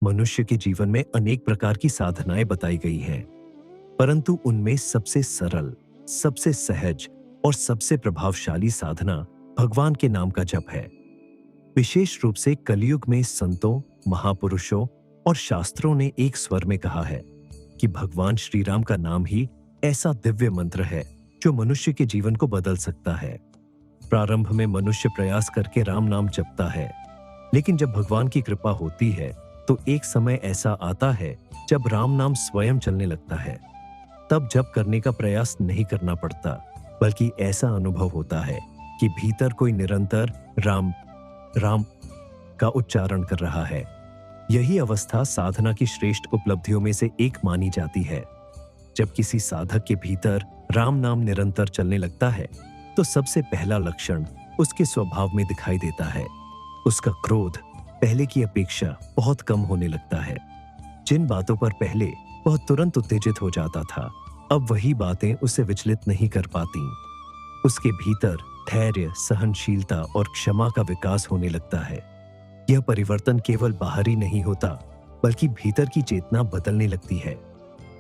मनुष्य के जीवन में अनेक प्रकार की साधनाएं बताई गई हैं, परंतु उनमें सबसे सरल, सबसे सहज और सबसे प्रभावशाली साधना भगवान के नाम का जप है। विशेष रूप से कलयुग में संतों, महापुरुषों और शास्त्रों ने एक स्वर में कहा है कि भगवान श्री राम का नाम ही ऐसा दिव्य मंत्र है जो मनुष्य के जीवन को बदल सकता है। प्रारंभ में मनुष्य प्रयास करके राम नाम जपता है, लेकिन जब भगवान की कृपा होती है तो एक समय ऐसा आता है जब राम नाम स्वयं चलने लगता है। तब जप करने का प्रयास नहीं करना पड़ता, बल्कि ऐसा अनुभव होता है कि भीतर कोई निरंतर राम राम का उच्चारण कर रहा है। यही अवस्था साधना की श्रेष्ठ उपलब्धियों में से एक मानी जाती है। जब किसी साधक के भीतर राम नाम निरंतर चलने लगता है तो सबसे पहला लक्षण उसके स्वभाव में दिखाई देता है। उसका क्रोध पहले की अपेक्षा बहुत कम होने लगता है। जिन बातों पर पहले वह तुरंत उत्तेजित हो जाता था, अब वही बातें उसे विचलित नहीं कर पाती। उसके भीतर धैर्य, सहनशीलता और क्षमा का विकास होने लगता है। यह परिवर्तन केवल बाहरी नहीं होता, बल्कि भीतर की चेतना बदलने लगती है।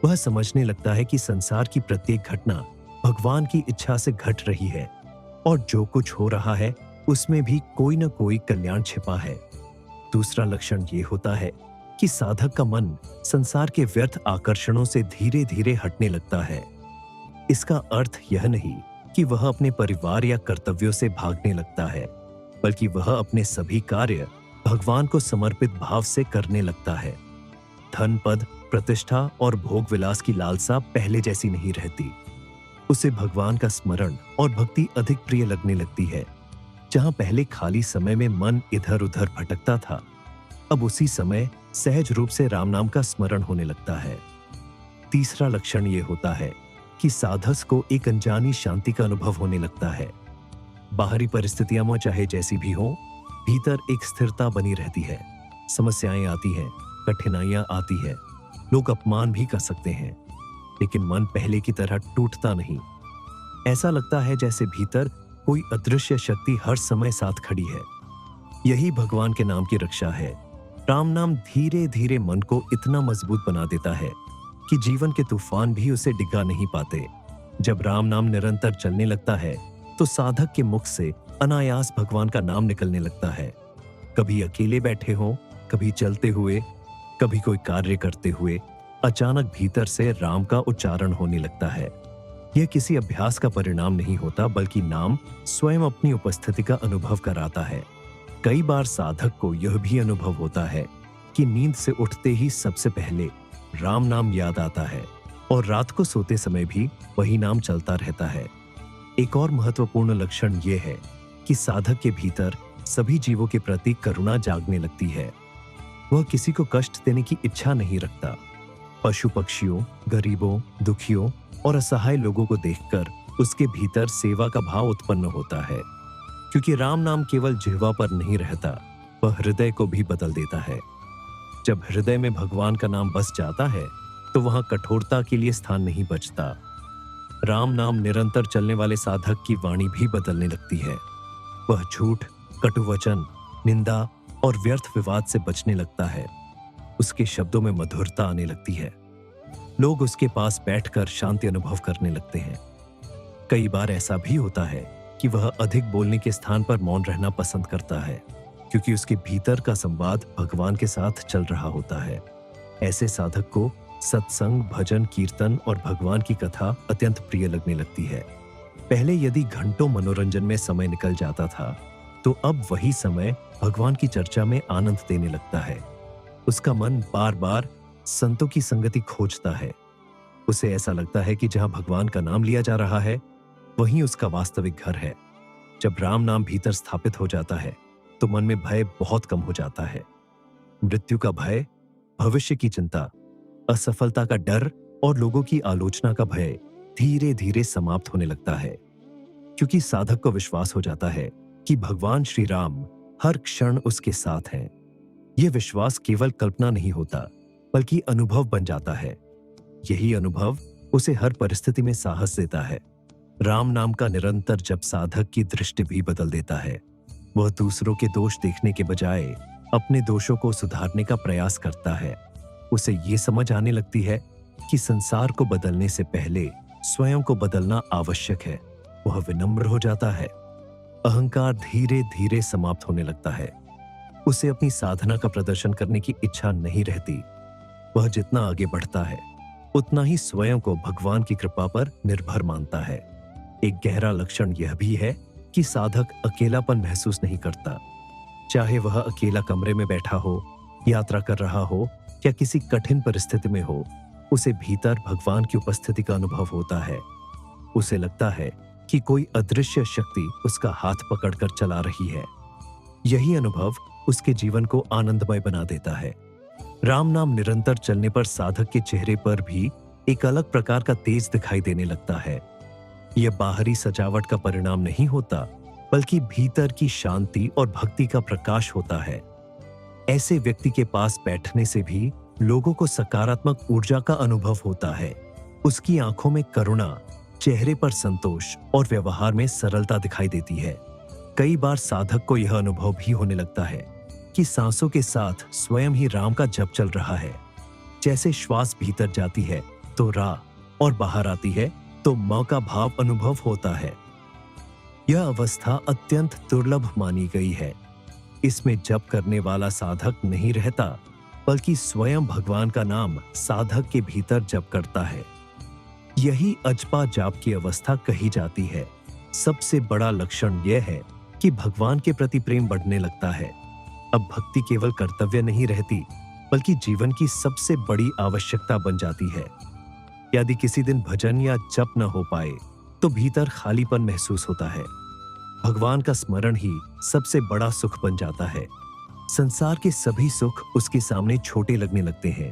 वह समझने लगता है कि संसार की प्रत्येक घटना भगवान की इच्छा से घट रही है और जो कुछ हो रहा है उसमें भी कोई न कोई कल्याण छिपा है। दूसरा लक्षण ये होता है कि साधक का मन संसार के व्यर्थ आकर्षणों से धीरे धीरे हटने लगता है। इसका अर्थ यह नहीं कि वह अपने परिवार या कर्तव्यों से भागने लगता है, बल्कि वह अपने सभी कार्य भगवान को समर्पित भाव से करने लगता है। धन, पद, प्रतिष्ठा और भोग विलास की लालसा पहले जैसी नहीं रहती। उसे भगवान का स्मरण और भक्ति अधिक प्रिय लगने लगती है। जहां पहले खाली समय में मन इधर उधर भटकता था, अब उसी समय सहज रूप से राम नाम का स्मरण होने लगता है। तीसरा लक्षण यह होता है कि साधक को एक अनजानी शांति का अनुभव होने लगता है। बाहरी परिस्थितियां में चाहे जैसी भी हो, भीतर एक स्थिरता बनी रहती है। समस्याएं आती हैं, कठिनाइयां आती है, लोग अपमान भी कर सकते हैं, लेकिन मन पहले की तरह टूटता नहीं। ऐसा लगता है जैसे भीतर कोई अदृश्य शक्ति हर समय साथ खड़ी है। यही भगवान के नाम की रक्षा है। राम नाम धीरे धीरे मन को इतना मजबूत बना देता है कि जीवन के तूफान भी उसे डिगा नहीं पाते। जब राम नाम निरंतर चलने लगता है तो साधक के मुख से अनायास भगवान का नाम निकलने लगता है। कभी अकेले बैठे हों, कभी चलते हुए, कभी कोई कार्य करते हुए, अचानक भीतर से राम का उच्चारण होने लगता है। यह किसी अभ्यास का परिणाम नहीं होता, बल्कि नाम स्वयं अपनी उपस्थिति का अनुभव कराता है। कई बार साधक को यह भी अनुभव होता है कि नींद से उठते ही सबसे पहले राम नाम याद आता है और रात को सोते समय भी वही नाम चलता रहता है। एक और महत्वपूर्ण लक्षण यह है कि साधक के भीतर सभी जीवों के प्रति करुणा जागने लगती है। वह किसी को कष्ट देने की इच्छा नहीं रखता। पशु पक्षियों, गरीबों, दुखियों और असहाय लोगों को देखकर उसके भीतर सेवा का भाव उत्पन्न होता है। क्योंकि राम नाम केवल जिह्वा पर नहीं रहता, वह हृदय को भी बदल देता है। जब हृदय में भगवान का नाम बस जाता है तो वहां कठोरता के लिए स्थान नहीं बचता। राम नाम निरंतर चलने वाले साधक की वाणी भी बदलने लगती है। वह झूठ, कटुवचन, निंदा और व्यर्थ विवाद से बचने लगता है। उसके शब्दों में मधुरता आने लगती है। लोग उसके पास बैठकर शांति अनुभव करने लगते हैं। कई बार ऐसा भी होता है कि वह अधिक बोलने के स्थान पर मौन रहना पसंद करता है, क्योंकि उसके भीतर का संवाद भगवान के साथ चल रहा होता है। ऐसे साधक को सत्संग, भजन, कीर्तन और भगवान की कथा अत्यंत प्रिय लगने लगती है। पहले यदि घंटों मनोरंजन में समय निकल जाता था, तो अब वही समय भगवान की चर्चा में आनंद देने लगता है। उसका मन बार बार संतों की संगति खोजता है। उसे ऐसा लगता है कि जहां भगवान का नाम लिया जा रहा है, वहीं उसका वास्तविक घर है। जब राम नाम भीतर स्थापित हो जाता है तो मन में भय बहुत कम हो जाता है। मृत्यु का भय, भविष्य की चिंता, असफलता का डर और लोगों की आलोचना का भय धीरे धीरे समाप्त होने लगता है, क्योंकि साधक को विश्वास हो जाता है कि भगवान श्री राम हर क्षण उसके साथ हैं। यह विश्वास केवल कल्पना नहीं होता, बल्कि अनुभव बन जाता है। यही अनुभव उसे हर परिस्थिति में साहस देता है। राम नाम का निरंतर जप साधक की दृष्टि भी बदल देता है। वह दूसरों के दोष देखने के बजाय अपने दोषों को सुधारने का प्रयास करता है। उसे ये समझ आने लगती है कि संसार को बदलने से पहले स्वयं को बदलना आवश्यक है। वह विनम्र हो जाता है। अहंकार धीरे धीरे समाप्त होने लगता है। उसे अपनी साधना का प्रदर्शन करने की इच्छा नहीं रहती। वह जितना आगे बढ़ता है उतना ही स्वयं को भगवान की कृपा पर निर्भर मानता है। एक गहरा लक्षण यह भी है कि साधक अकेलापन महसूस नहीं करता। चाहे वह अकेला कमरे में बैठा हो, यात्रा कर रहा हो या किसी कठिन परिस्थिति में हो, उसे भीतर भगवान की उपस्थिति का अनुभव होता है। उसे लगता है कि कोई अदृश्य शक्ति उसका हाथ पकड़कर चला रही है। यही अनुभव उसके जीवन को आनंदमय बना देता है। राम नाम निरंतर चलने पर साधक के चेहरे पर भी एक अलग प्रकार का तेज दिखाई देने लगता है। यह बाहरी सजावट का परिणाम नहीं होता, बल्कि भीतर की शांति और भक्ति का प्रकाश होता है। ऐसे व्यक्ति के पास बैठने से भी लोगों को सकारात्मक ऊर्जा का अनुभव होता है। उसकी आंखों में करुणा, चेहरे पर संतोष और व्यवहार में सरलता दिखाई देती है। कई बार साधक को यह अनुभव भी होने लगता है कि सांसों के साथ स्वयं ही राम का जप चल रहा है। जैसे श्वास भीतर जाती है तो रा और बाहर आती है तो म का भाव अनुभव होता है। यह अवस्था अत्यंत दुर्लभ मानी गई है। इसमें जप करने वाला साधक नहीं रहता, बल्कि स्वयं भगवान का नाम साधक के भीतर जप करता है। यही अजपा जाप की अवस्था कही जाती है। सबसे बड़ा लक्षण यह है कि भगवान के प्रति प्रेम बढ़ने लगता है। अब भक्ति केवल कर्तव्य नहीं रहती, बल्कि जीवन की सबसे बड़ी आवश्यकता बन जाती है। यदि किसी दिन भजन या जप न हो पाए तो भीतर खालीपन महसूस होता है। भगवान का स्मरण ही सबसे बड़ा सुख बन जाता है। संसार के सभी सुख उसके सामने छोटे लगने लगते हैं।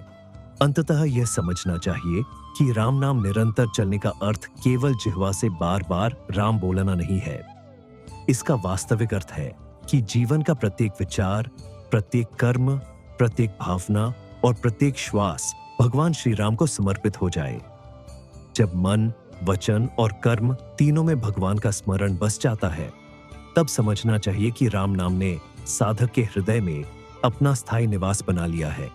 अंततः यह समझना चाहिए कि राम नाम निरंतर चलने का अर्थ केवल जिह्वा से बार बार राम बोलना नहीं है। इसका वास्तविक अर्थ है कि जीवन का प्रत्येक विचार, प्रत्येक कर्म, प्रत्येक भावना और प्रत्येक श्वास भगवान श्री राम को समर्पित हो जाए। जब मन, वचन और कर्म तीनों में भगवान का स्मरण बस जाता है, तब समझना चाहिए कि राम नाम ने साधक के हृदय में अपना स्थायी निवास बना लिया है।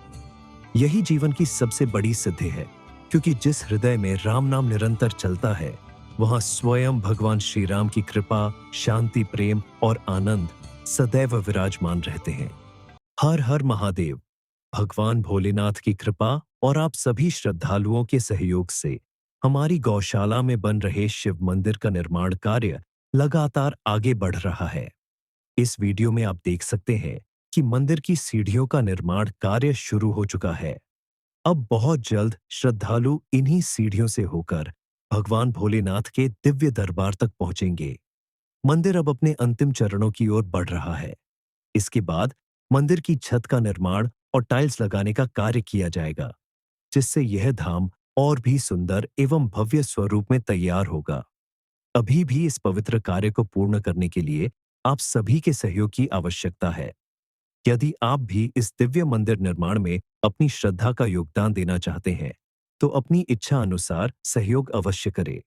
यही जीवन की सबसे बड़ी सिद्धि है, क्योंकि जिस हृदय में राम नाम निरंतर चलता है, वहां स्वयं भगवान श्री राम की कृपा, शांति, प्रेम और आनंद सदैव विराजमान रहते हैं। हर हर महादेव। भगवान भोलेनाथ की कृपा और आप सभी श्रद्धालुओं के सहयोग से हमारी गौशाला में बन रहे शिव मंदिर का निर्माण कार्य लगातार आगे बढ़ रहा है। इस वीडियो में आप देख सकते हैं कि मंदिर की सीढ़ियों का निर्माण कार्य शुरू हो चुका है। अब बहुत जल्द श्रद्धालु इन्हीं सीढ़ियों से होकर भगवान भोलेनाथ के दिव्य दरबार तक पहुंचेंगे। मंदिर अब अपने अंतिम चरणों की ओर बढ़ रहा है। इसके बाद मंदिर की छत का निर्माण और टाइल्स लगाने का कार्य किया जाएगा, जिससे यह धाम और भी सुंदर एवं भव्य स्वरूप में तैयार होगा। अभी भी इस पवित्र कार्य को पूर्ण करने के लिए आप सभी के सहयोग की आवश्यकता है। यदि आप भी इस दिव्य मंदिर निर्माण में अपनी श्रद्धा का योगदान देना चाहते हैं, तो अपनी इच्छा अनुसार सहयोग अवश्य करें।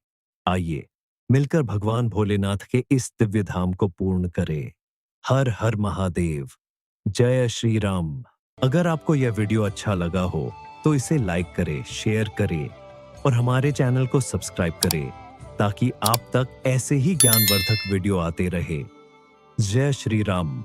आइए मिलकर भगवान भोलेनाथ के इस दिव्य धाम को पूर्ण करें। हर हर महादेव। जय श्री राम। अगर आपको यह वीडियो अच्छा लगा हो तो इसे लाइक करें, शेयर करें और हमारे चैनल को सब्सक्राइब करें, ताकि आप तक ऐसे ही ज्ञानवर्धक वीडियो आते रहे। जय श्री राम।